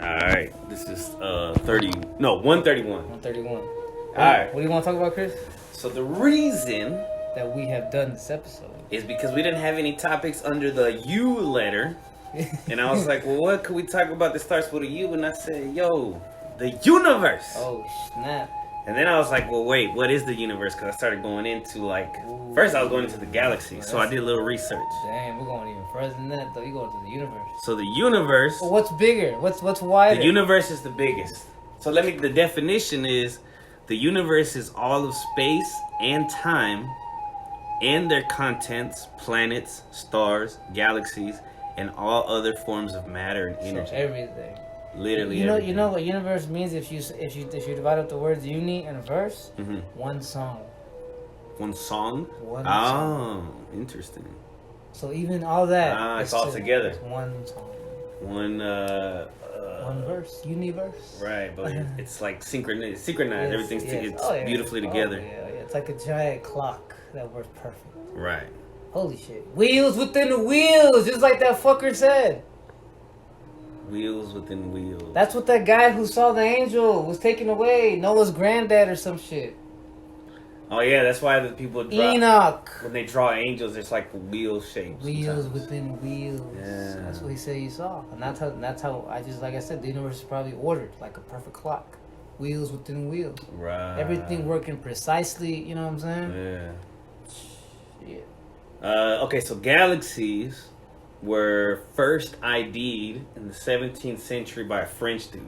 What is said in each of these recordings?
Alright, this is 131. 131. Alright. What do you want to talk about, Chris? So the reason That we have done this episode is because we didn't have any topics under the U letter. And I was like, well, what could we talk about that starts with a U? And I said, yo, the universe. Oh, snap. And then I was like, well, wait, what is the universe? Because I started going into first I was going into the galaxy. So I did a little research. Damn, we're going even further than that, though. You're going to the universe. So the universe. Well, what's bigger? What's wider? The universe is the biggest. So the definition is the universe is all of space and time and their contents, planets, stars, galaxies, and all other forms of matter and energy. So everything. Literally everything. Everything. You know what universe means if you divide up the words uni and verse? Mm-hmm. One song. One song? One song. Oh, interesting. So even all that. It's all together. It's one song. One verse. Universe. Right, but it's like synchronized. Yes, Everything's yes. It's beautifully together. Yeah. It's like a giant clock that works perfect. Right. Holy shit. Wheels within the wheels, just like that fucker said. Wheels within wheels. That's what that guy who saw the angel was taken away. Noah's granddad or some shit. Oh yeah, that's why the people draw Enoch. When they draw angels, it's like wheel shapes. Wheels sometimes. within wheels. Yeah. That's what he said he saw. And that's how like I said, the universe is probably ordered like a perfect clock. Wheels within wheels. Right. Everything working precisely, you know what I'm saying? Yeah. Shit. Okay, so galaxies were first ID'd in the 17th century by a French dude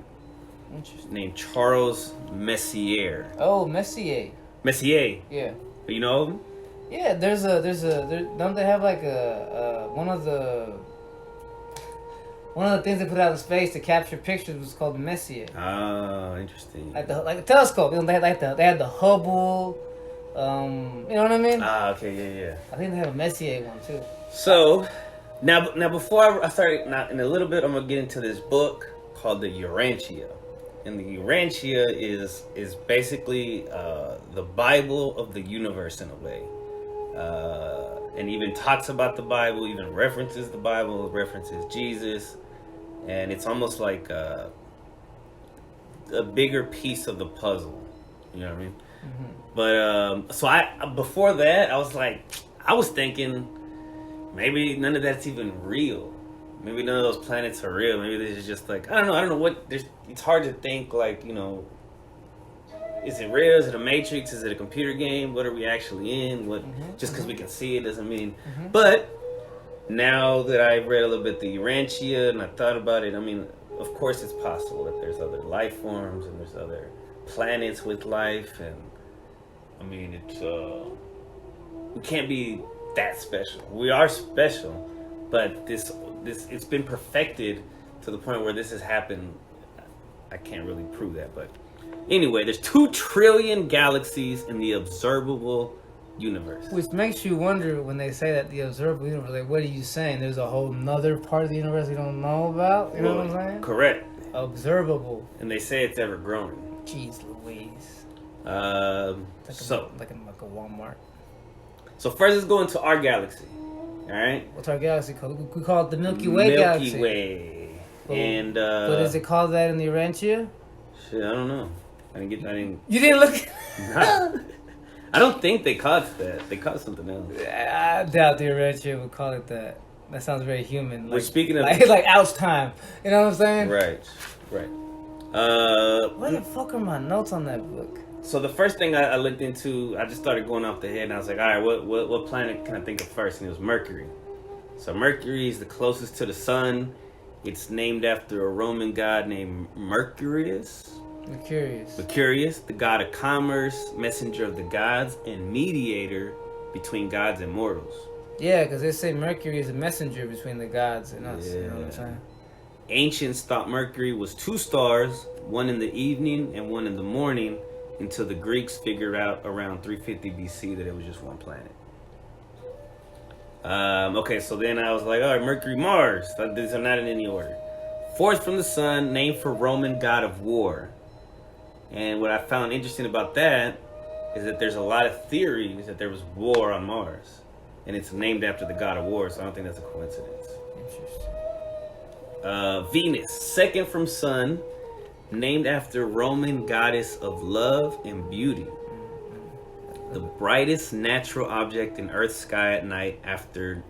Interesting. named Charles Messier. Oh, Messier. Messier. Yeah. You know him? Yeah, don't they have like one of the things they put out in space to capture pictures was called the Messier. Oh, interesting. Like a telescope. You know, they had the Hubble. You know what I mean? Ah, okay, yeah. I think they have a Messier one too. So, now before I start, in a little bit, I'm gonna get into this book called the Urantia. And the Urantia is basically the Bible of the universe in a way. And even talks about the Bible, even references the Bible, references Jesus. And it's almost like a bigger piece of the puzzle. You know what I mean? Mm-hmm. But, so before that, I was thinking maybe none of that's even real. Maybe none of those planets are real. Maybe this is just like, I don't know what, it's hard to think like, you know, is it real? Is it a matrix? Is it a computer game? What are we actually in? Just because we can see it doesn't mean. Mm-hmm. But now that I've read a little bit the Urantia and I thought about it, I mean, of course it's possible that there's other life forms and there's other planets with life. And I mean, we can't be that special. We are special, but this it's been perfected to the point where this has happened. I can't really prove that, but anyway, there's 2 trillion galaxies in the observable universe. Which makes you wonder when they say that the observable universe, like, what are you saying? There's a whole nother part of the universe we don't know about? You know what I'm saying? Correct. Observable. And they say it's ever growing. Jeez Louise. Like a Walmart. So first let's go into our galaxy. Alright? What's our galaxy called? We call it the Milky Way galaxy. Milky Way. Well, and but is it called that in the Urantia? Shit, I don't know. I didn't You didn't look Nah. I don't think they called it that. They called it something else. I doubt the Urantia would call it that. That sounds very human. Well, speaking of like ouch time. You know what I'm saying? Right. Where the fuck are my notes on that book? So the first thing I looked into, I just started going off the head, and I was like, all right, what planet can I think of first? And it was Mercury. So Mercury is the closest to the sun. It's named after a Roman god named Mercurius, the god of commerce, messenger of the gods, and mediator between gods and mortals. Yeah, because they say Mercury is a messenger between the gods and us. Yeah. You know what I'm saying? Ancients thought Mercury was 2 stars, one in the evening and one in the morning, until the Greeks figured out around 350 BC that it was just one planet. Okay, so then I was like, all right, Mercury, Mars. These are not in any order. 4th from the sun, named for Roman god of war. And what I found interesting about that is that there's a lot of theories that there was war on Mars. And it's named after the god of war, so I don't think that's a coincidence. Interesting. Venus, second from Sun, named after Roman goddess of love and beauty. The brightest natural object in Earth's sky at night after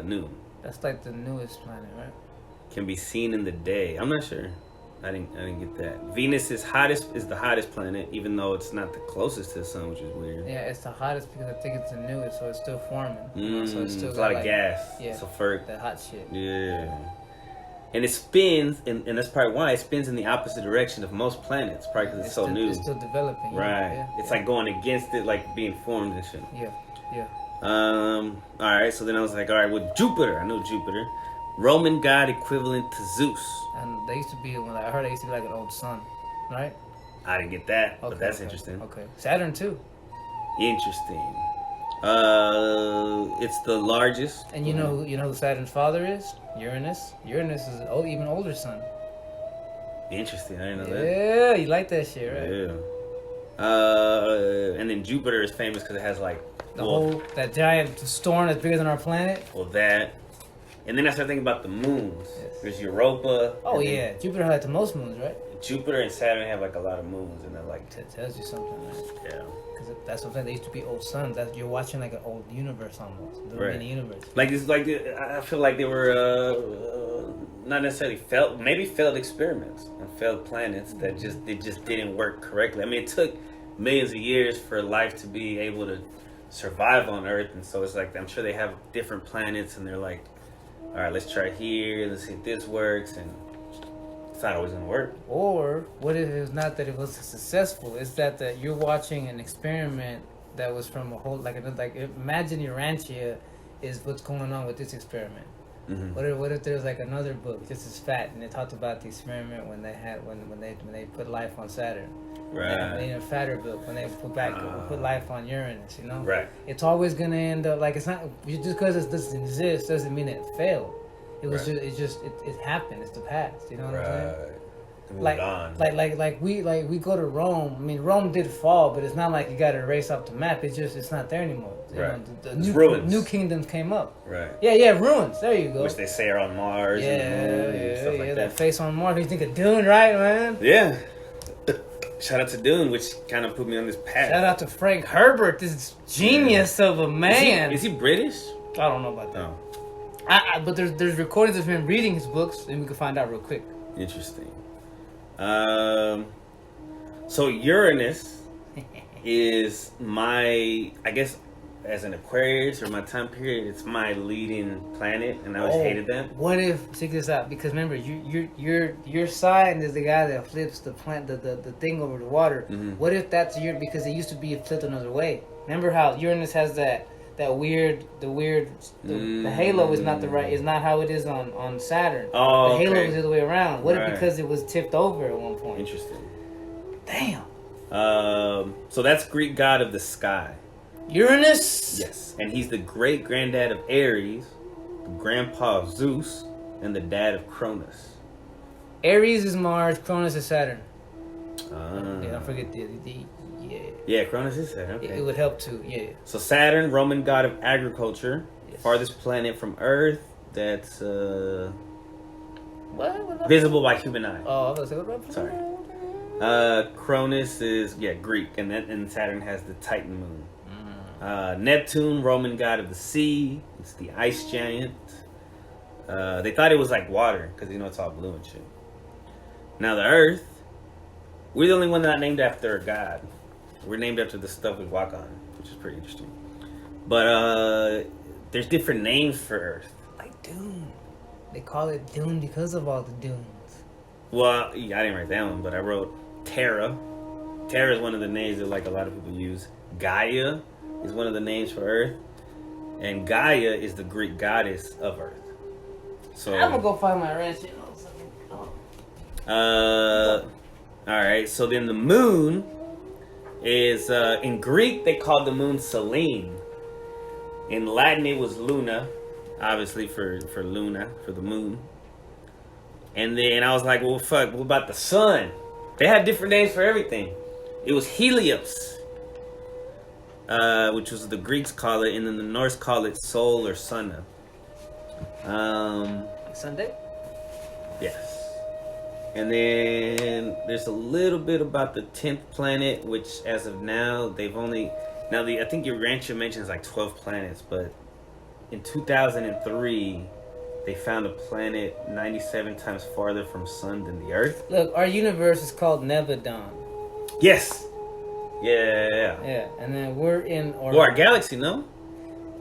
noon. That's like the newest planet, right? Can be seen in the day. I'm not sure. I didn't get that. Venus is the hottest planet, even though it's not the closest to the sun, which is weird. Yeah, it's the hottest because I think it's the newest, so it's still forming. So it's still a lot of gas. Yeah, sulfuric. that hot shit. Yeah. And it spins, and that's probably why it spins in the opposite direction of most planets, probably because it's so new. It's still developing. Right. Yeah, it's like going against it, like being formed and shit. Yeah. All right, so then I was like, all right, well, Jupiter. I know Jupiter. Roman god equivalent to Zeus. And they used to be, I heard they used to be like an old sun, right? I didn't get that, but that's interesting. Okay. Saturn too. Interesting. It's the largest. And you know who Saturn's father is? Uranus. Uranus is an even older sun. Interesting. I didn't know that. Yeah, you like that shit, right? Yeah. And then Jupiter is famous because it has like that giant storm that's bigger than our planet. Well, that. And then I started thinking about the moons. Yes. There's Europa. Oh yeah, Jupiter has like the most moons, right? Jupiter and Saturn have like a lot of moons, and they're like. That tells you something, right? Yeah. Because that's what I'm saying. They used to be old suns. You're watching like an old universe almost, mini universe. Like it's like I feel like they were not necessarily failed experiments and failed planets that just didn't work correctly. I mean, it took millions of years for life to be able to survive on Earth, and so it's like I'm sure they have different planets, and they're like, all right, let's try here, let's see if this works, and it's not always gonna work. Or what if it's not that it was successful? It's that you're watching an experiment that was from a whole like imagine Urantia is what's going on with this experiment. Mm-hmm. What if there's like another book just as fat and they talked about the experiment when they put life on Saturn. Right. And in a fatter book when they put life on Uranus, you know. Right. It's always gonna end up like it's not just because it doesn't exist doesn't mean it failed. It was it happened. It's the past. You know what I'm saying? Like we go to Rome. I mean, Rome did fall, but it's not like you got to erase off the map. It's not there anymore. You know, the new kingdoms came up. Right. Yeah, ruins. There you go. Which they say are on Mars. And the moon and stuff like that face on Mars. You think of Dune, right, man? Yeah. Shout out to Dune, which kind of put me on this path. Shout out to Frank Herbert, this genius of a man. Is he British? I don't know about that. Oh. But there's recordings of him reading his books, and we can find out real quick. Interesting. So Uranus is I guess, as an Aquarius or my time period, it's my leading planet, and I always hated that. What if, check this out? Because remember, your sign is the guy that flips the thing over the water. Mm-hmm. What if that's because it used to be flipped another way? Remember how Uranus has the halo is not how it is on Saturn. Oh, the halo is the other way around. What if because it was tipped over at one point? Interesting. Damn. So that's Greek god of the sky. Uranus? Yes. And he's the great granddad of Ares, the grandpa of Zeus, and the dad of Cronus. Ares is Mars, Cronus is Saturn. Yeah, don't forget the Yeah, Cronus is Saturn. Okay. It would help too, yeah. So Saturn, Roman god of agriculture, farthest planet from Earth that's visible by human eye. Oh, I was going to say, sorry. Cronus is Greek, and Saturn has the Titan moon. Neptune, Roman god of the sea. It's the ice giant. They thought it was like water because it's all blue and shit. Now the Earth, we're the only one not named after a god. We're named after the stuff we walk on, which is pretty interesting. But there's different names for Earth. Like Dune. They call it Dune because of all the dunes. Well, I didn't write that one, but I wrote Terra. Terra is one of the names that like a lot of people use. Gaia is one of the names for Earth. And Gaia is the Greek goddess of Earth. So I'm gonna go find my wrench. Alright, so then the moon is in Greek they called the moon Selene. In Latin it was Luna, obviously for Luna, for the moon. And then I was like, well fuck, what about the sun? They had different names for everything. It was Helios, which was the Greeks call it, and then the Norse call it Sol or Sunna. Sunday? Yes. And then there's a little bit about the 10th planet, which as of now, they've only... Now, I think Urantia mentions like 12 planets, but in 2003, they found a planet 97 times farther from sun than the Earth. Look, our universe is called Nebadon. Yes. Yeah. Yeah, and then we're in... our galaxy, no?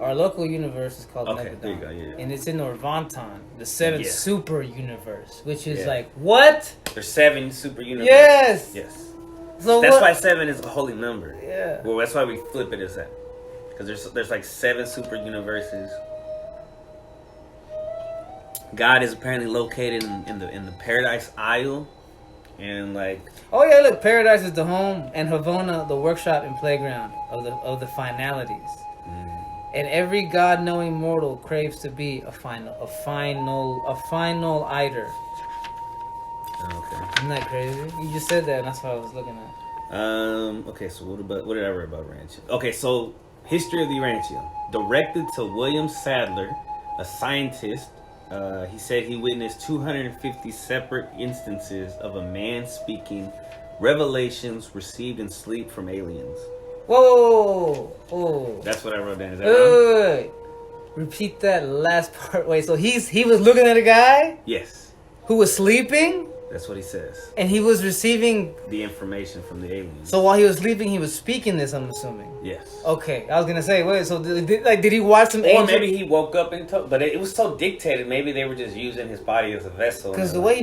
Our local universe is called Okay, Nebadon. there you go, yeah. And it's in Orvanton, the 7th super universe, which is like, what? There's 7 super universes. Yes. So that's why 7 is a holy number. Yeah. Well, that's why we flip it as that. Because there's like 7 super universes. God is apparently located in the Paradise Isle. And like... Oh yeah, look, Paradise is the home, and Havona the workshop and playground of the finalities. And every God-knowing mortal craves to be a final eider. Okay. Isn't that crazy? You just said that, and that's what I was looking at. Okay, so what did I read about Urantia? Okay, so history of the Urantia. Directed to William Sadler, a scientist. He said he witnessed 250 separate instances of a man speaking revelations received in sleep from aliens. Whoa! That's what I wrote down. Is that wrong? Repeat that last part. Wait, so he was looking at a guy? Yes. Who was sleeping? That's what he says. And he was receiving... the information from the aliens. So while he was sleeping, he was speaking this, I'm assuming? Yes. Okay, I was going to say, wait, so did he watch some angels? Or maybe he woke up and told... But it was so dictated, maybe they were just using his body as a vessel. Because the way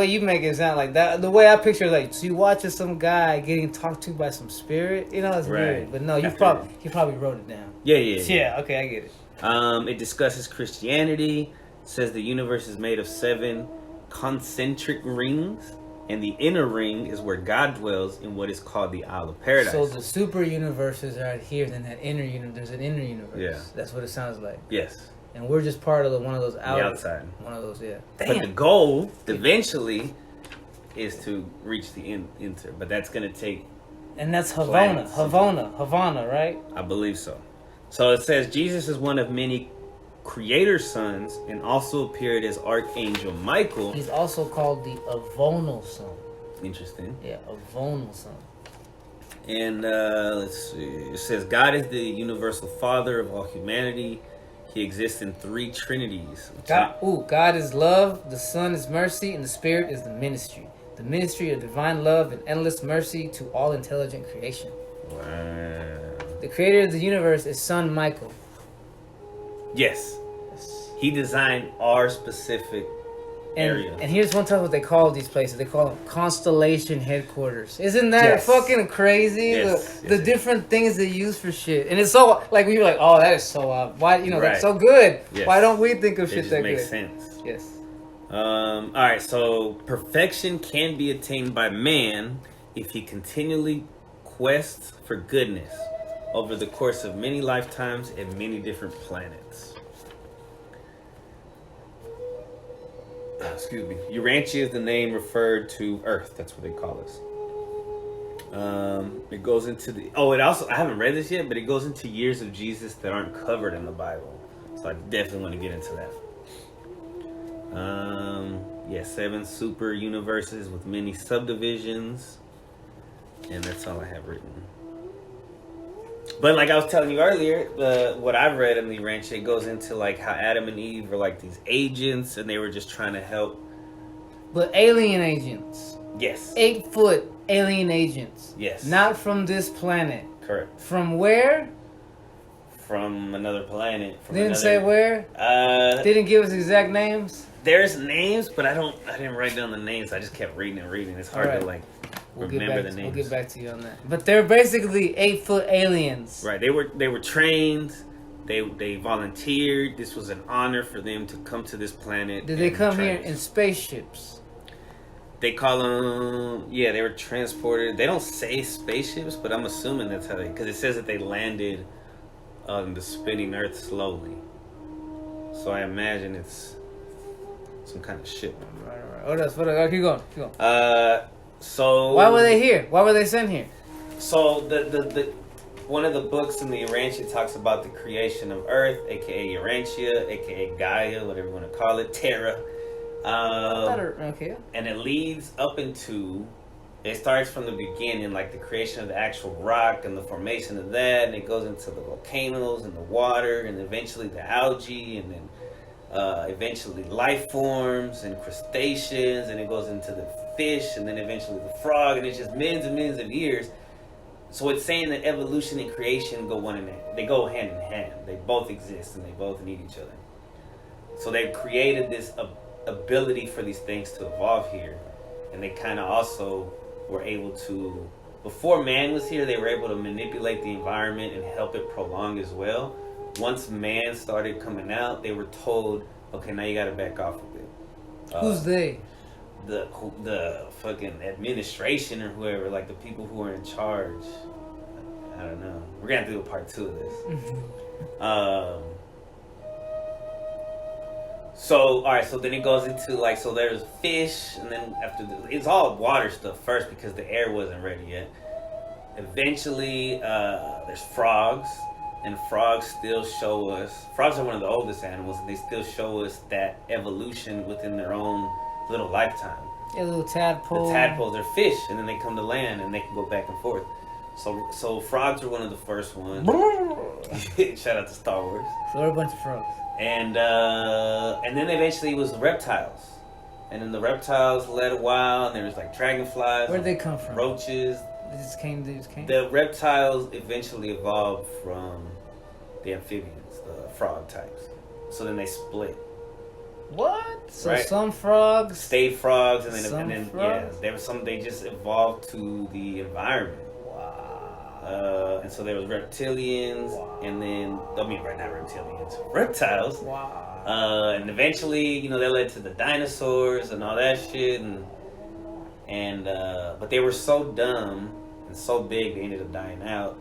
you make it sound like that, the way I picture it, like, so you watching some guy getting talked to by some spirit, you know, it's weird. But no, he probably wrote it down. Yeah, okay, I get it. It discusses Christianity, says the universe is made of 7 concentric rings, and the inner ring is where God dwells in what is called the Isle of Paradise. So the super universes are here, then that inner universe, there's an inner universe. Yeah. That's what it sounds like. Yes. And we're just part of one of those outer, the outside. One of those, yeah. Damn. But the goal, eventually, is to reach the inter. But that's going to take... And that's Havana, right? I believe so. So it says Jesus is one of many creator's sons and also appeared as Archangel Michael. He's also called the Avonal son. Interesting. Yeah, Avonal son. And let's see. It says God is the universal father of all humanity. He exists in 3 trinities. God is love, the Son is mercy, and the Spirit is the ministry. The ministry of divine love and endless mercy to all intelligent creation. Wow. The creator of the universe is Son Michael. Yes. He designed our specific area. And here's one time what they call these places. They call them constellation headquarters. Isn't that fucking crazy? Yes. The different things they use for shit. And it's so, like, we were like, oh, that is so, why, that's so good. Yes. Why don't we think of shit that good? It makes sense. Yes. All right, so perfection can be attained by man if he continually quests for goodness over the course of many lifetimes and many different planets. Excuse me. Urantia is the name referred to Earth. That's what they call us. It goes into the... Oh, it also... I haven't read this yet, but it goes into years of Jesus that aren't covered in the Bible. So I definitely want to get into that. 7 super universes with many subdivisions. And that's all I have written. But like I was telling you earlier, what I've read in the Urantia, it goes into like how Adam and Eve were like these agents and they were just trying to help. But alien agents. Yes. 8-foot alien agents. Yes. Not from this planet. Correct. From where? From another planet. Didn't say where? Didn't give us exact names? There's names, but I didn't write down the names. I just kept reading and reading. It's hard to like remember the names. We'll get back to you on that. But they're basically 8-foot aliens. Right. They were trained. They volunteered. This was an honor for them to come to this planet. Did they come here in spaceships? They call them... Yeah, they were transported. They don't say spaceships, but I'm assuming that's how they... Because it says that they landed on the spinning Earth slowly. So I imagine it's some kind of ship. Right. What else? Keep going. So... Why were they here? Why were they sent here? So the one of the books in the Urantia talks about the creation of Earth, aka Urantia, aka Gaia, whatever you want to call it, Terra. Okay. And it leads up into. It starts from the beginning, like the creation of the actual rock and the formation of that, and it goes into the volcanoes and the water, and eventually the algae, and then eventually life forms and crustaceans, and it goes into the fish, and then eventually the frog, and it's just millions and millions of years. So it's saying that evolution and creation go they go hand in hand. They both exist and they both need each other. So they've created this ability for these things to evolve here, and they kind of also were able to, before man was here, they were able to manipulate the environment and help it prolong as well. Once man started coming out, they were told, okay, now you got to back off a bit. Who's they? The fucking administration or whoever, like the people who are in charge. I don't know. We're gonna have to do a part 2 of this. So, all right. So then it goes into like, so there's fish, and then after it's all water stuff first because the air wasn't ready yet. Eventually, there's frogs, and frogs still show us. Frogs are one of the oldest animals, and they still show us that evolution within their own little lifetime. Yeah, little tadpoles. The tadpoles are fish, and then they come to land, and they can go back and forth. So frogs are one of the first ones. Shout out to Star Wars. So there are a bunch of frogs. And then eventually it was reptiles, and then the reptiles led a while, and there was like dragonflies. Where'd they come from? Roaches. They just came. The reptiles eventually evolved from the amphibians, the frog types. So then they split. What? So right? some frogs stayed frogs, and then frogs? Yeah, there was some. They just evolved to the environment. And so there was reptilians, and then not reptilians, reptiles. Wow. And eventually, that led to the dinosaurs and all that shit, and but they were so dumb and so big they ended up dying out.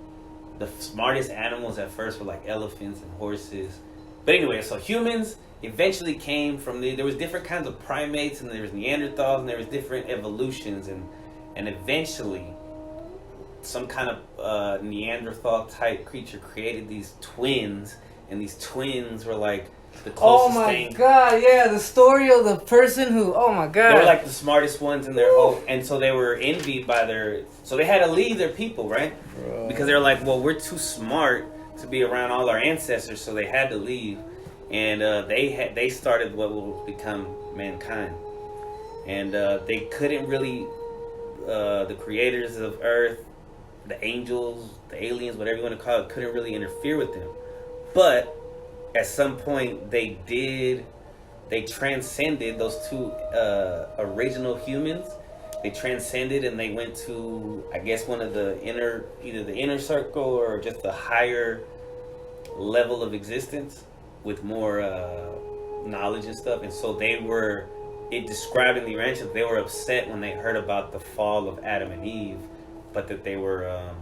The smartest animals at first were like elephants and horses. But anyway, so humans eventually came from there was different kinds of primates, and there was Neanderthals, and there was different evolutions, and eventually some kind of Neanderthal type creature created these twins, and these twins were like the closest thing. Oh my god, yeah, the story of the person who, oh my god. They were like the smartest ones in their whole, and so they were envied by so they had to leave their people, right? Bro. Because they were like, well, we're too smart to be around all our ancestors, so they had to leave. And they started what will become mankind. And they couldn't really, the creators of Earth, the angels, the aliens, whatever you want to call it, couldn't really interfere with them. But at some point they transcended those two original humans. They transcended, and they went to, I guess, one of either the inner circle or just a higher level of existence with more knowledge and stuff. And so it described in the Urantia, they were upset when they heard about the fall of Adam and Eve, but that they were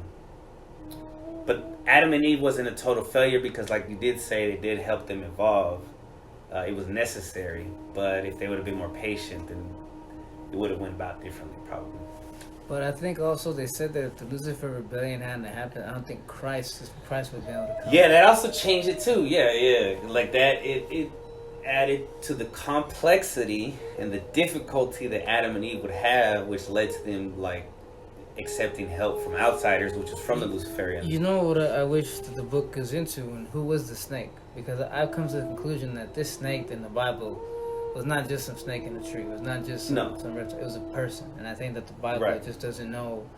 but Adam and Eve wasn't a total failure, because like you did say, they did help them evolve. It was necessary, but if they would have been more patient, then it would have went about differently, probably. But I think also they said that if the Lucifer rebellion hadn't happened, I don't think Christ would be able to come. Yeah, that also changed it too. Yeah. Like that, it added to the complexity and the difficulty that Adam and Eve would have, which led to them like accepting help from outsiders, which was from the Luciferians. You know what I wish that the book goes into, and who was the snake? Because I've come to the conclusion that this snake in the Bible was not just some snake in a tree. It was not just some reptile. It was a person, and I think that the Bible just doesn't know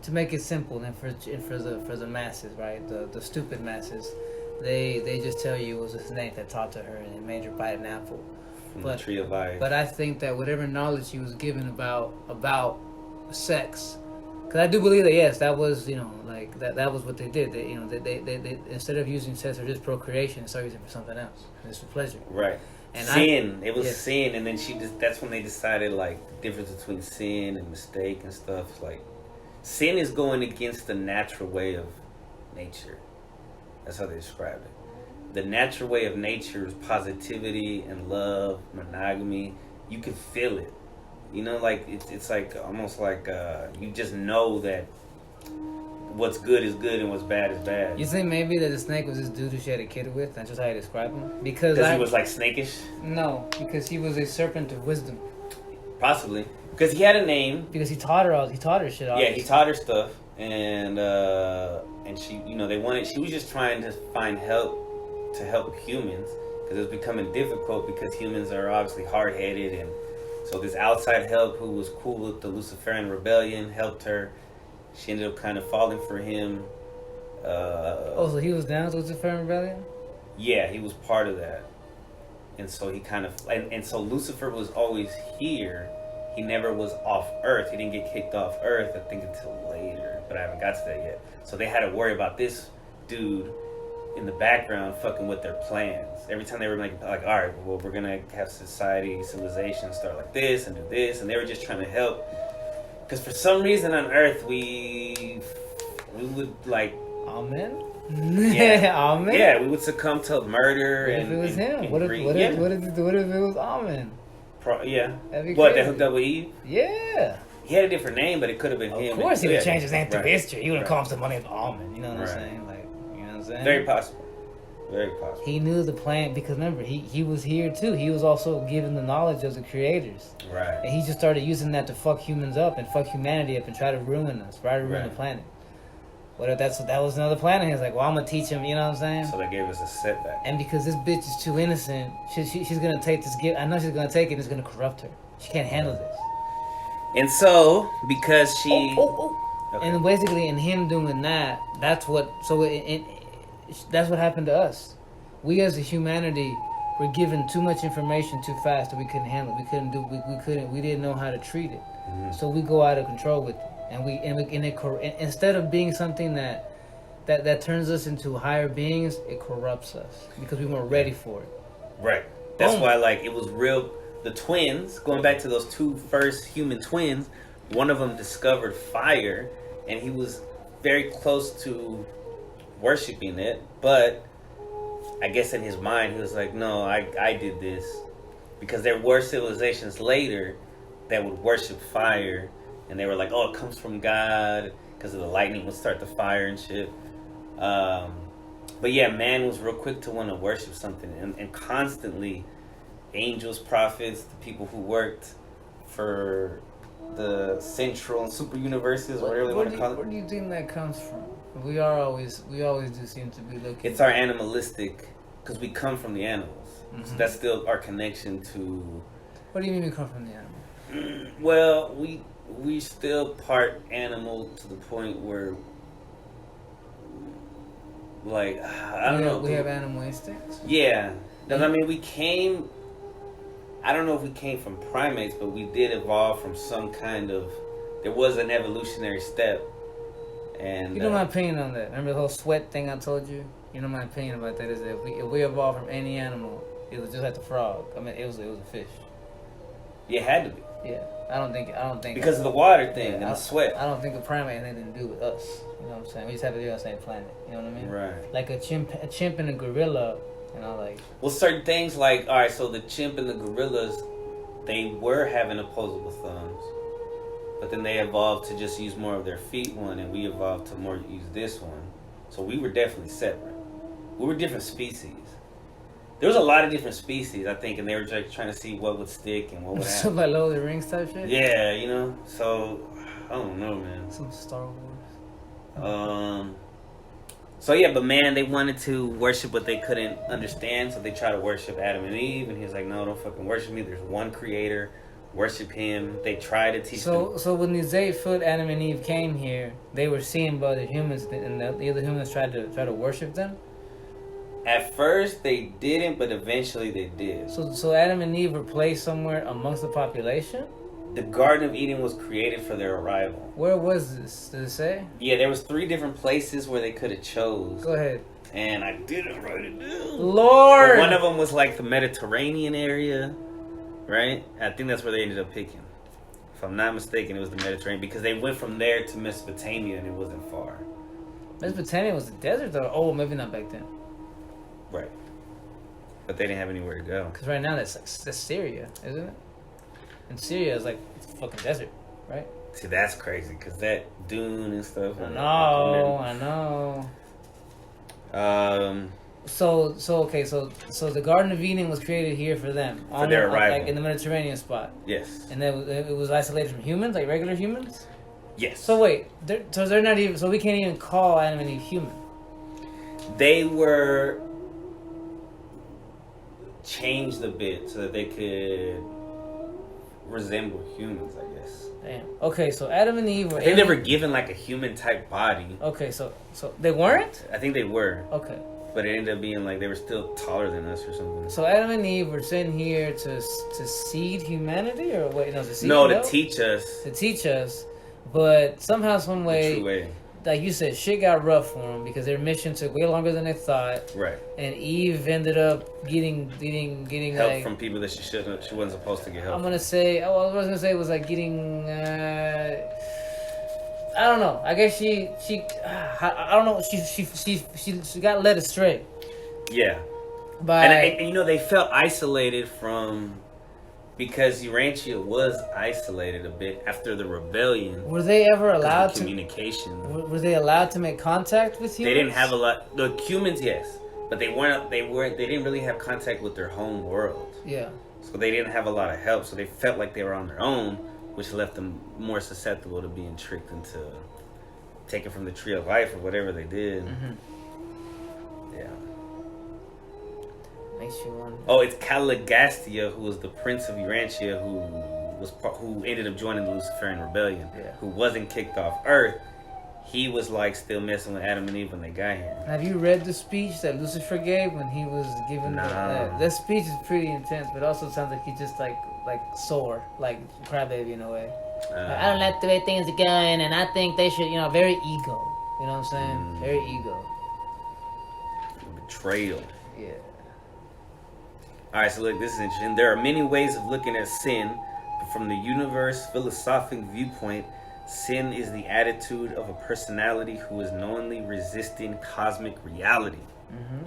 to make it simple. And for the masses, right, the stupid masses, they just tell you it was a snake that talked to her and it made her bite an apple. From the tree of life. But I think that whatever knowledge he was given about sex, because I do believe that yes, that was like that was what they did. They they instead of using sex for just procreation, they started using it for something else, just for pleasure. Right. And sin. It was sin, and then that's when they decided like the difference between sin and mistake and stuff. Like sin is going against the natural way of nature. That's how they described it. The natural way of nature is positivity and love, monogamy. You can feel it. Like it's like almost like you just know that what's good is good and what's bad is bad. You think maybe that the snake was this dude who she had a kid with? That's just how you describe him? Because he was like snakish? No, because he was a serpent of wisdom. Possibly. Because he had a name. Because he taught her shit. Obviously. Yeah, he taught her stuff. And she, she was just trying to find help to help humans. Because it was becoming difficult because humans are obviously hard-headed. And so this outside help who was cool with the Luciferian rebellion helped her. She ended up kind of falling for him. So he was down with Luciferian rebellion? Yeah, he was part of that. And so he kind of... And so Lucifer was always here. He never was off Earth. He didn't get kicked off Earth, I think, until later. But I haven't got to that yet. So they had to worry about this dude in the background fucking with their plans. Every time they were like all right, well, we're going to have society, civilization start like this and do this. And they were just trying to help. Because for some reason on Earth, we would like... Amen? Yeah. Amen? Yeah, we would succumb to murder. What if it was him? What if it was Amen? Yeah. That'd be what, crazy. that hooked up with Eve? Yeah. He had a different name, but it could have been him. Of course he would change his name to right. history. He wouldn't call him somebody named Almond. You know what I'm saying? Like, you know what I'm saying? Very possible. Very possible. He knew the plan because remember, he was here too. He was also given the knowledge of the creators. Right. And he just started using that to fuck humans up and fuck humanity up and try to ruin us, try to ruin the planet. What if that was another plan? And he's like, well, I'm gonna teach him. You know what I'm saying? So that gave us a setback. And because this bitch is too innocent, she's gonna take this gift. I know she's gonna take it. And it's gonna corrupt her. She can't handle this. And so because she, okay. And basically, in him doing that, that's what. So that's what happened to us. We as a humanity were given too much information too fast that we couldn't handle. We didn't know how to treat it. Mm-hmm. So we go out of control with it. And instead of being something that turns us into higher beings, it corrupts us because we weren't ready for it. Right. That's why, like, it was real. The twins, going back to those two first human twins, one of them discovered fire, and he was very close to worshiping it, but I guess in his mind he was like, no, I did this, because there were civilizations later that would worship fire. And they were like, oh, it comes from God because of the lightning would start the fire and shit. But yeah, man was real quick to want to worship something. And constantly, angels, prophets, the people who worked for the central and super universes, whatever they want to call it. Where do you think that comes from? We always do seem to be looking. It's our animalistic, because we come from the animals. Mm-hmm. So that's still our connection to... What do you mean we come from the animals? Well, we still part animal to the point where, like, I don't know. We have animal instincts? Yeah. I mean, I don't know if we came from primates, but we did evolve from some kind of, there was an evolutionary step. And you know my opinion on that? Remember the whole sweat thing I told you? You know my opinion about that is that if we evolved from any animal, it was just like the frog. I mean, it was a fish. It had to be. Yeah, I don't think because of the water thing and the sweat. I don't think a primate had anything to do with us. You know what I'm saying? We just have to be on the same planet. You know what I mean? Right. Like a chimp and a gorilla. You know, like. Well, certain things like, all right, so the chimp and the gorillas, they were having opposable thumbs, but then they evolved to just use more of their feet one, and we evolved to more use this one. So we were definitely separate. We were different species. There was a lot of different species, I think, and they were just trying to see what would stick and what would happen. Some like Lord of the Rings type shit? Yeah, you know? So, I don't know, man. Some Star Wars. So, yeah, but man, they wanted to worship what they couldn't understand, so they tried to worship Adam and Eve, and he was like, no, don't fucking worship me. There's one creator. Worship him. They tried to teach them. So when these 8-foot Adam and Eve came here, they were seen by the humans, and the other humans tried to worship them? At first, they didn't, but eventually they did. So Adam and Eve were placed somewhere amongst the population? The Garden of Eden was created for their arrival. Where was this? Did it say? Yeah, there was 3 different places where they could have chose. Go ahead. And I didn't write it down. Lord! But one of them was like the Mediterranean area, right? I think that's where they ended up picking. If I'm not mistaken, it was the Mediterranean, because they went from there to Mesopotamia and it wasn't far. Mesopotamia was the desert, though? Oh, maybe not back then. Right. But they didn't have anywhere to go. Because right now that's Syria, isn't it? And Syria is like, it's a fucking desert, right? See, that's crazy because that Dune and stuff. I know. So the Garden of Eden was created here for them for their arrival, like in the Mediterranean spot. Yes. And then it was isolated from humans, like regular humans. Yes. So wait, they're not even. So we can't even call Adam and Eve human. They were changed a bit so that they could resemble humans, I guess. Damn. Okay, so Adam and Eve were. They never given like a human type body. Okay, so they weren't. I think they were. Okay. But it ended up being like they were still taller than us or something. So Adam and Eve were sent here to seed humanity, or wait, no, to teach us. To teach us, but somehow, some way, like you said, shit got rough for them because their mission took way longer than they thought. Right. And Eve ended up getting help like, from people that she wasn't supposed to get help. I'm gonna say, I was gonna say it was like getting. I don't know. I guess she I don't know. She got led astray. Yeah. And they felt isolated from because Urantia was isolated a bit after the rebellion. Were they ever allowed to communication? Were they allowed to make contact with humans? They didn't have a lot. The humans, yes, but they weren't. They didn't really have contact with their home world. Yeah. So they didn't have a lot of help. So they felt like they were on their own, which left them more susceptible to being tricked into taken from the tree of life or whatever they did. Mm-hmm. Yeah. Makes you wonder. Oh, it's Caligastia, who was the prince of Urantia, who ended up joining the Luciferian rebellion. Yeah. Who wasn't kicked off Earth. He was like still messing with Adam and Eve when they got here. Have you read the speech that Lucifer gave when he was given that speech is pretty intense, but also sounds like he just like sore, like crybaby in a way. I don't like the way things are going, and I think they should, very ego. You know what I'm saying? Very ego. Betrayal. Yeah. Alright, so look, this is interesting. There are many ways of looking at sin, but from the universe philosophic viewpoint, sin is the attitude of a personality who is knowingly resisting cosmic reality. Mm-hmm.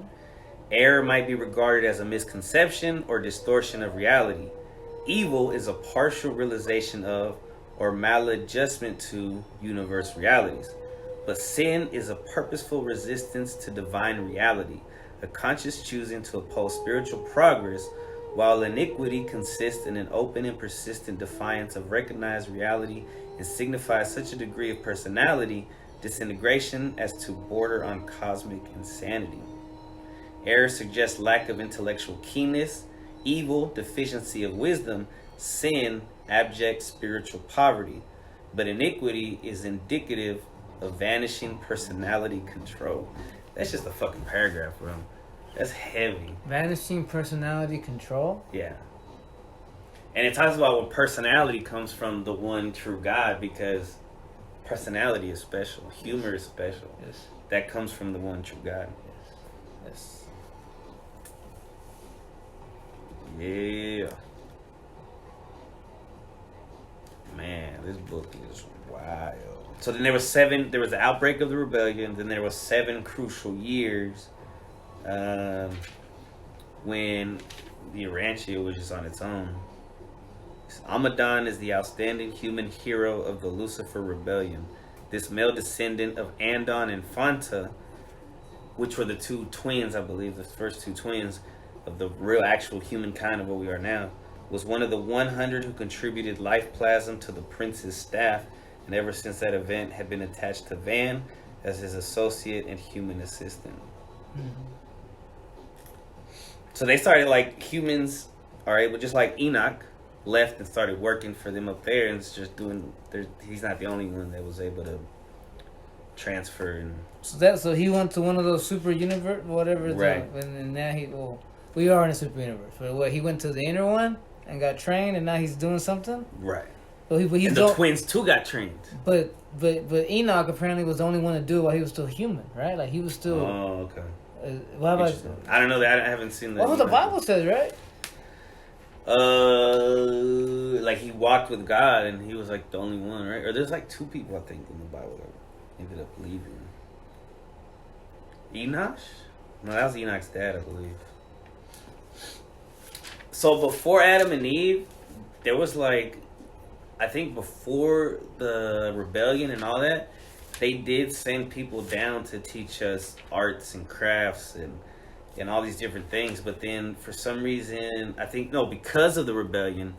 Error might be regarded as a misconception or distortion of reality. Evil is a partial realization of or maladjustment to universe realities. But sin is a purposeful resistance to divine reality, a conscious choosing to oppose spiritual progress, while iniquity consists in an open and persistent defiance of recognized reality and signifies such a degree of personality disintegration as to border on cosmic insanity. Error suggests lack of intellectual keenness, evil, deficiency of wisdom, sin, abject spiritual poverty. But iniquity is indicative of vanishing personality control. That's just a fucking paragraph, bro. That's heavy. Vanishing personality control? Yeah. And it talks about when personality comes from the one true God, because personality is special. Humor is special. Yes. That comes from the one true God. Yes. Yeah. Man, this book is wild. So then there was the outbreak of the rebellion, then there was 7 crucial years when the Urantia was just on its own. Amadon is the outstanding human hero of the Lucifer rebellion. This male descendant of Andon and Fanta, which were the 2 twins, I believe, the first 2 twins of the real actual humankind of what we are now, was one of the 100 who contributed life plasm to the prince's staff, and ever since that event had been attached to Van as his associate and human assistant. Mm-hmm. So they started, like, humans are able, just like Enoch left and started working for them up there, and it's just he's not the only one that was able to transfer. And so he went to one of those super universe, whatever, right? And now we are in a super universe. But what, he went to the inner one and got trained, and now he's doing something, right? But and the twins too got trained. But Enoch apparently was the only one to do it while he was still human, right? Like he was still. Oh, okay. What about? I don't know that. I haven't seen that. What the Bible says, right? Like he walked with God, and he was like the only one, right? Or there's like 2 people, I think, in the Bible that ended up leaving. Enoch? No, that was Enoch's dad, I believe. So before Adam and Eve, there was like, I think before the rebellion and all that, they did send people down to teach us arts and crafts and all these different things. But then for some reason, I think, no, because of the rebellion,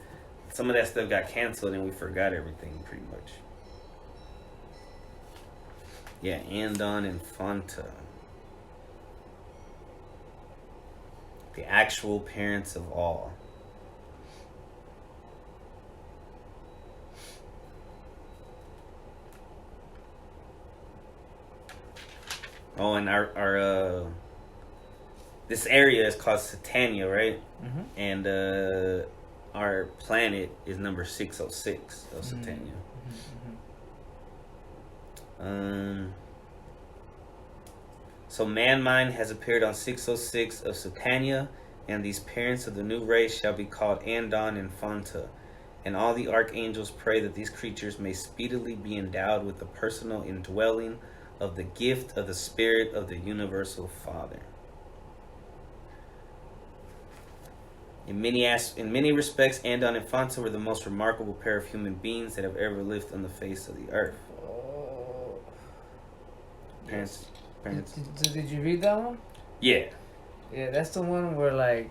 some of that stuff got canceled and we forgot everything pretty much. Yeah, Andon and Fanta. The actual parents of all. Oh, and our this area is called Satania, right? Mm-hmm. And our planet is number 606 of Satania. Mm-hmm. So man-mind has appeared on 606 of Satania, and these parents of the new race shall be called Andon and Fanta. And all the archangels pray that these creatures may speedily be endowed with the personal indwelling of the gift of the Spirit of the Universal Father. In many respects, Andon and Fanta were the most remarkable pair of human beings that have ever lived on the face of the earth. Parents. Did you read that one? Yeah. Yeah, that's the one where, like,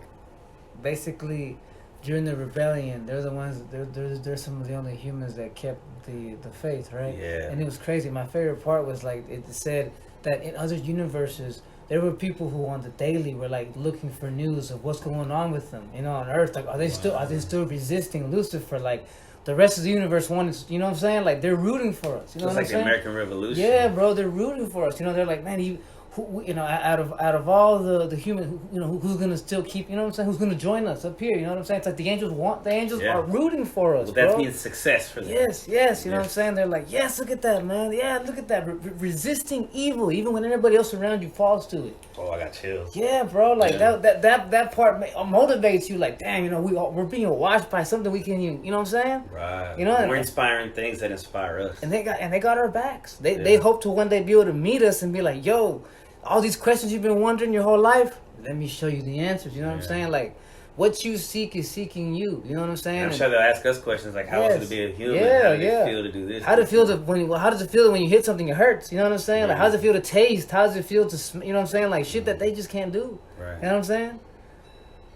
basically during the rebellion, they're the ones. They're some of the only humans that kept the faith, right? Yeah. And it was crazy. My favorite part was, like, it said that in other universes there were people who on the daily were, like, looking for news of what's going on with them, you know, on Earth. Like, are they still resisting Lucifer? Like, the rest of the universe wanted, you know what I'm saying? Like, they're rooting for us. You know what I'm saying? It's like the American Revolution. Yeah, bro, they're rooting for us. You know, they're like, man, out of all the human, who's gonna still keep, you know what I'm saying? Who's gonna join us up here? You know what I'm saying? It's like the angels are rooting for us. Well, that means success for them. Yes. You know what I'm saying? They're like, yes, look at that, man. Yeah, look at that. Resisting evil, even when everybody else around you falls to it. Oh, I got chills. Yeah, bro. Like that part motivates you. Like, damn, we're being watched by something we can, you know what I'm saying? Right. You know, we're inspiring things that inspire us. And they got our backs. They hope to one day be able to meet us and be like, yo, all these questions you've been wondering your whole life, let me show you the answers. You know what I'm saying? Like, what you seek is seeking you. You know what I'm saying? And I'm sure they'll ask us questions like, how is it to be a human? Yeah, how does it feel to do this? How does it feel when you hit something it hurts? You know what I'm saying? Like, how does it feel to taste? How does it feel to, you know what I'm saying? Like, shit that they just can't do. Right. You know what I'm saying?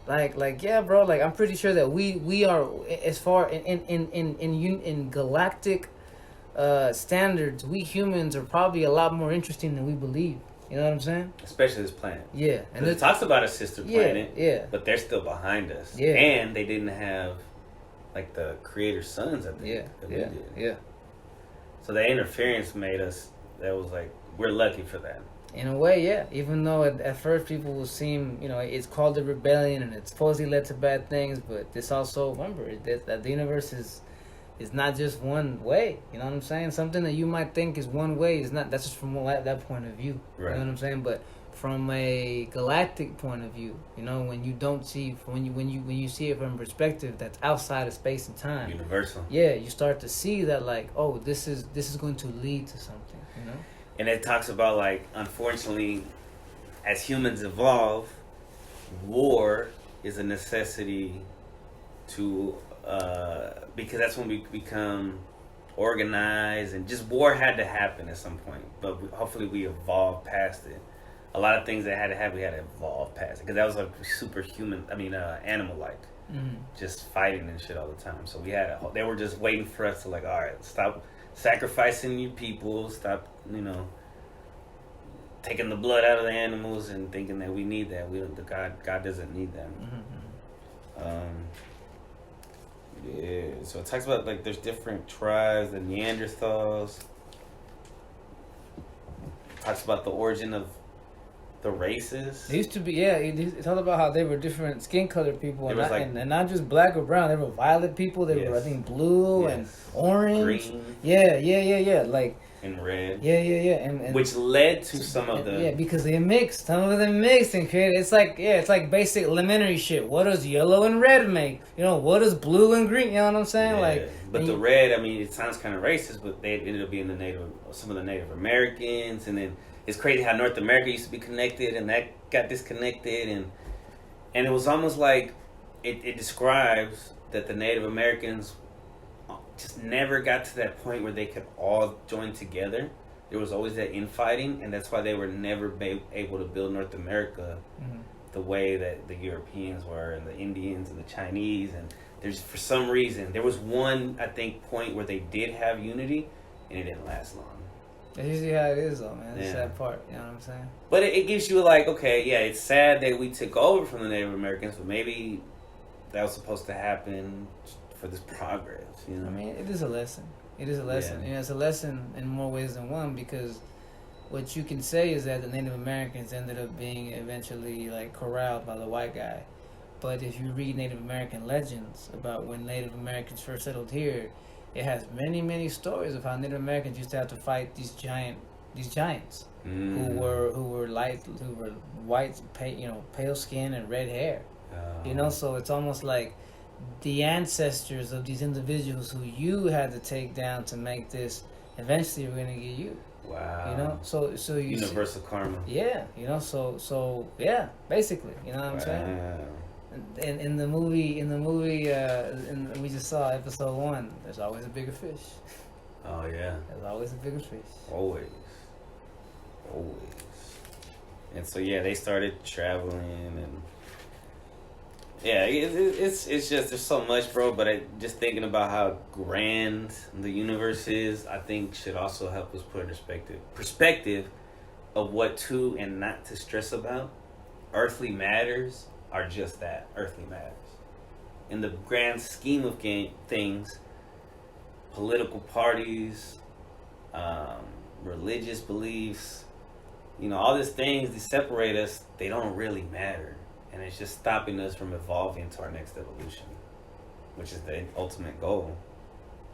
Like, yeah, bro. Like, I'm pretty sure that we are, as far in galactic standards, we humans are probably a lot more interesting than we believe. You know what I'm saying? Especially this planet. Yeah. And it talks about a sister planet. Yeah. But they're still behind us. Yeah. And they didn't have, like, the creator's sons, I think. Yeah. We did. Yeah. So the interference made us, that was like, we're lucky for that. In a way, yeah. Even though at first people will seem, it's called the rebellion and it's supposedly led to bad things, but this also, remember, that the universe is not just one way. You know what I'm saying? Something that you might think is one way is not. That's just from that point of view. Right. You know what I'm saying? But from a galactic point of view, when you don't see, when you see it from a perspective that's outside of space and time, universal. Yeah, you start to see that, like, oh, this is going to lead to something. You know. And it talks about, like, unfortunately, as humans evolve, war is a necessity to. Because that's when we become organized, and just war had to happen at some point. But hopefully we evolved past it. A lot of things that had to happen, we had to evolve past it. Because that was like superhuman, animal-like. Mm-hmm. Just fighting and shit all the time. So they were just waiting for us to, like, all right, stop sacrificing you people. Stop, taking the blood out of the animals and thinking that we need that. God doesn't need that. Mm-hmm. Yeah, so it talks about, like, there's different tribes, the Neanderthals. It talks about the origin of the races. They used to be, it talked about how they were different skin color people, and not just black or brown. They were violet people. They were, I think, blue and orange. Green. Yeah. Like, and red. Yeah. And which led to some of the... Yeah, because they mixed. Some of them mixed and created... It's like basic elementary shit. What does yellow and red make? What does blue and green... You know what I'm saying? Yeah. But the red, it sounds kind of racist, but they ended up being some of the Native Americans. And then it's crazy how North America used to be connected, and that got disconnected. And it was almost like... It describes that the Native Americans just never got to that point where they could all join together. There was always that infighting, and that's why they were never able to build North America the way that the Europeans were, and the Indians and the Chinese. And there's, for some reason, there was one, I think, point where they did have unity, and it didn't last long. That's usually how it is, though, man. That's the sad part. You know what I'm saying? But it gives you like, okay, yeah, it's sad that we took over from the Native Americans, but maybe that was supposed to happen for this progress. You know? I mean, it is a lesson. It is a lesson. Yeah. You know, it's a lesson in more ways than one, because what you can say is that the Native Americans ended up being eventually like corralled by the white guy. But if you read Native American legends about when Native Americans first settled here, it has many, many stories of how Native Americans used to have to fight these giants who were white, pale skin and red hair. You know, so it's almost like the ancestors of these individuals who you had to take down to make this, eventually we're gonna get you. Wow. You know, so you universal karma. Yeah, you know, so yeah, basically, you know what I'm saying? In the movie, we just saw episode 1. There's always a bigger fish. Oh yeah. There's always a bigger fish. Always. And so yeah, they started traveling, and yeah, it's just there's so much, bro. But just thinking about how grand the universe is, I think should also help us put in perspective of what to and not to stress about. Earthly matters are just that, earthly matters. In the grand scheme of things, political parties, religious beliefs, you know, all these things, they separate us, they don't really matter. And it's just stopping us from evolving to our next evolution, which is the ultimate goal.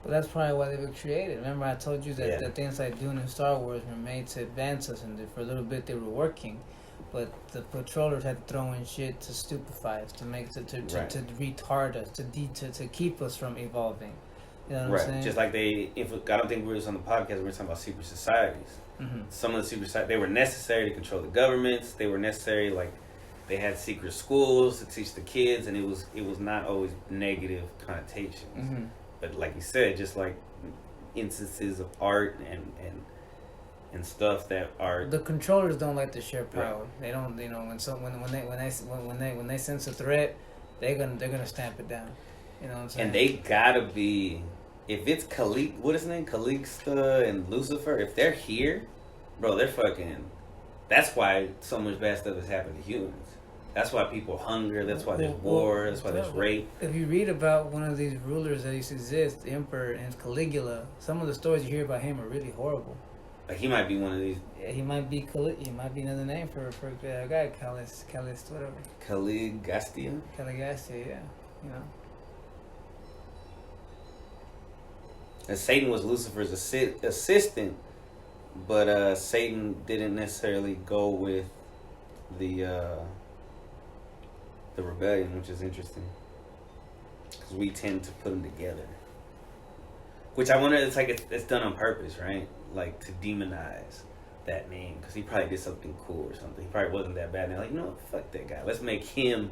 But that's probably why they were created. Remember I told you that things like Dune and Star Wars were made to advance us, and for a little bit they were working. But the patrollers had to throw in shit to stupefy us, to retard us, to keep us from evolving. You know what I'm saying? Just like I don't think we were on the podcast, we were talking about secret societies. Some of the secret societies, they were necessary to control the governments. They were necessary, like they had secret schools to teach the kids, and it was not always negative connotations. But like you said, just like instances of art and stuff that are, the controllers don't like to share power. They don't, you know, when they sense a threat, they're gonna stamp it down. You know what I'm saying? And they gotta be, if it's Calixta and Lucifer, if they're here, bro, they're fucking. That's why so much bad stuff has happened to humans. That's why people hunger. That's why there's war. That's why there's rape. If you read about one of these rulers that used to exist, the emperor and Caligula, some of the stories you hear about him are really horrible. Like he might be one of these. Yeah, he might be another name for a guy, Calis, whatever. Caligastia, yeah. You know. And Satan was Lucifer's assistant, but Satan didn't necessarily go with the rebellion, which is interesting, because we tend to put them together. Which I wonder, it's like it's done on purpose, right? Like to demonize that name, because he probably did something cool or something. He probably wasn't that bad. And they're like, you know what, fuck that guy. Let's make him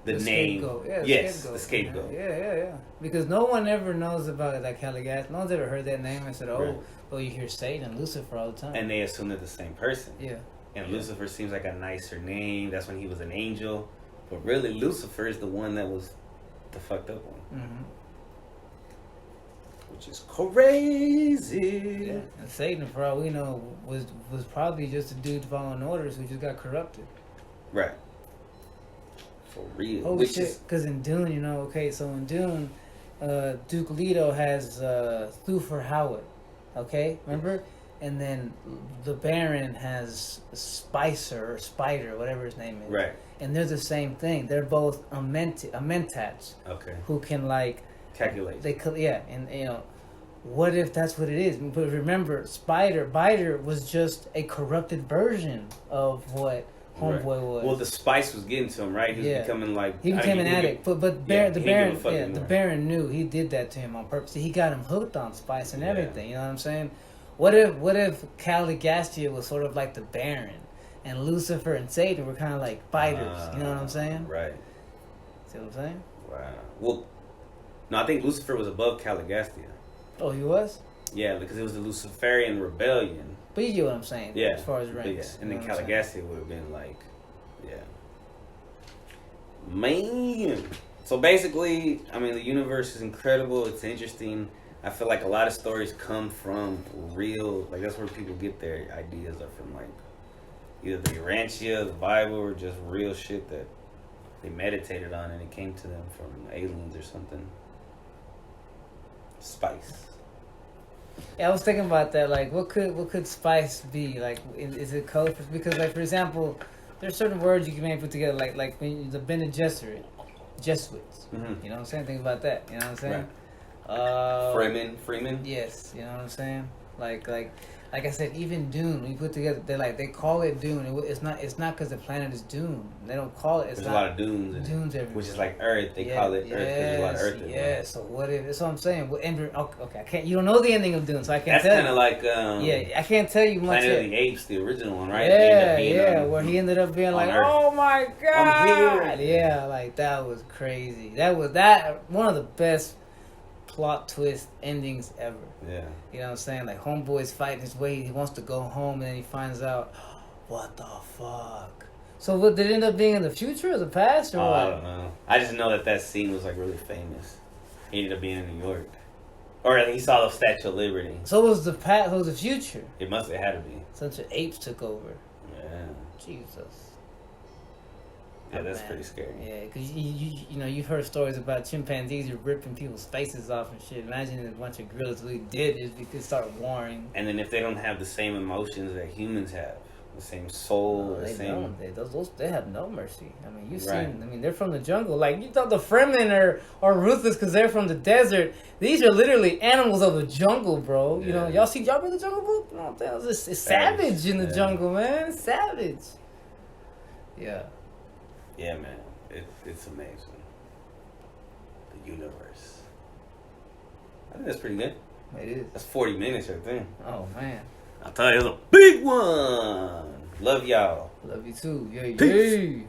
the name. Scapegoat. Yeah, yes, the scapegoat. Yeah. Because no one ever knows about it, like Caligas. No one's ever heard that name and said, well, you hear Satan and Lucifer all the time. And they assume they're the same person. Yeah. And Lucifer seems like a nicer name. That's when he was an angel. But really, Lucifer is the one that was the fucked up one. Which is crazy. Yeah. And Satan, for all we know, was probably just a dude following orders who just got corrupted. Right. For real. Holy shit. Because in Dune, you know, so in Dune, Duke Leto has Thufir Hawat. Okay? Remember? And then the Baron has Spicer or Spider, whatever his name is. Right. And they're the same thing. They're both Amentats. Okay. Who can calculate. And you know, what if that's what it is? But remember, Biter was just a corrupted version of what Homeboy was. Well, the spice was getting to him, right? He was becoming he became an addict. But the Baron knew he did that to him on purpose. He got him hooked on spice and everything. You know what I'm saying? What if Caligastia was sort of like the Baron, and Lucifer and Satan were kind of like fighters? You know what I'm saying? Right. See what I'm saying? Wow. Well, no, I think Lucifer was above Caligastia. Oh, he was? Yeah, because it was the Luciferian rebellion. But you get what I'm saying. Yeah. As far as ranks. Yeah. And then Caligastia would have been like, yeah. Man. So basically, I mean, the universe is incredible. It's interesting. I feel like a lot of stories come from real, like that's where people get their ideas are from, like either the Urantia, the Bible, or just real shit that they meditated on and it came to them from aliens or something. Spice. Yeah, I was thinking about that. Like, what could spice be? Like, is it code? Because, like, for example, there's certain words you can maybe put together, like when the Bene Gesserit, Jesuits. Mm-hmm. You know what I'm saying? Think about that. You know what I'm saying? Right. Freeman. Yes. You know what I'm saying? Like I said, even Dune. When you put together, they call it Dune. It's not because the planet is Dune. They don't call it. There's a lot of dunes everywhere. Which is like Earth. They call it Earth because there's a lot of Earth. Yeah. So what if? That's what I'm saying. Okay. I can't. You don't know the ending of Dune, so I can't. That's kind of like. I can't tell you much. Planet of the Apes, the original one, right? Where he ended up being like, Earth. Oh my God. Yeah, like that was crazy. That was one of the best plot twist endings ever. Yeah. You know what I'm saying? Like, homeboy's fighting his way. He wants to go home, and then he finds out, what the fuck? So, what did it end up being in the future or the past, or what? I don't know. I just know that scene was like really famous. He ended up being in New York, or he saw the Statue of Liberty. So it was the past. It was the future. It must have had to be. Such apes took over. Yeah. Jesus. Yeah, that's pretty scary. Yeah, because you've heard stories about chimpanzees ripping people's faces off and shit. Imagine if a bunch of gorillas really did is we could start warring. And then if they don't have the same emotions that humans have, the same soul, they same... don't. They have no mercy. I mean, you've seen... I mean, they're from the jungle. Like, you thought the Fremen are ruthless because they're from the desert. These are literally animals of the jungle, bro. Yeah. You know, y'all read the Jungle Book? No, it's savage in the jungle, man. It's savage. Yeah. Yeah, man. It's amazing. The universe. I think that's pretty good. It is. That's 40 minutes right there. Oh, man. I'll tell you, it was a big one. Love y'all. Love you too. Peace. Yay.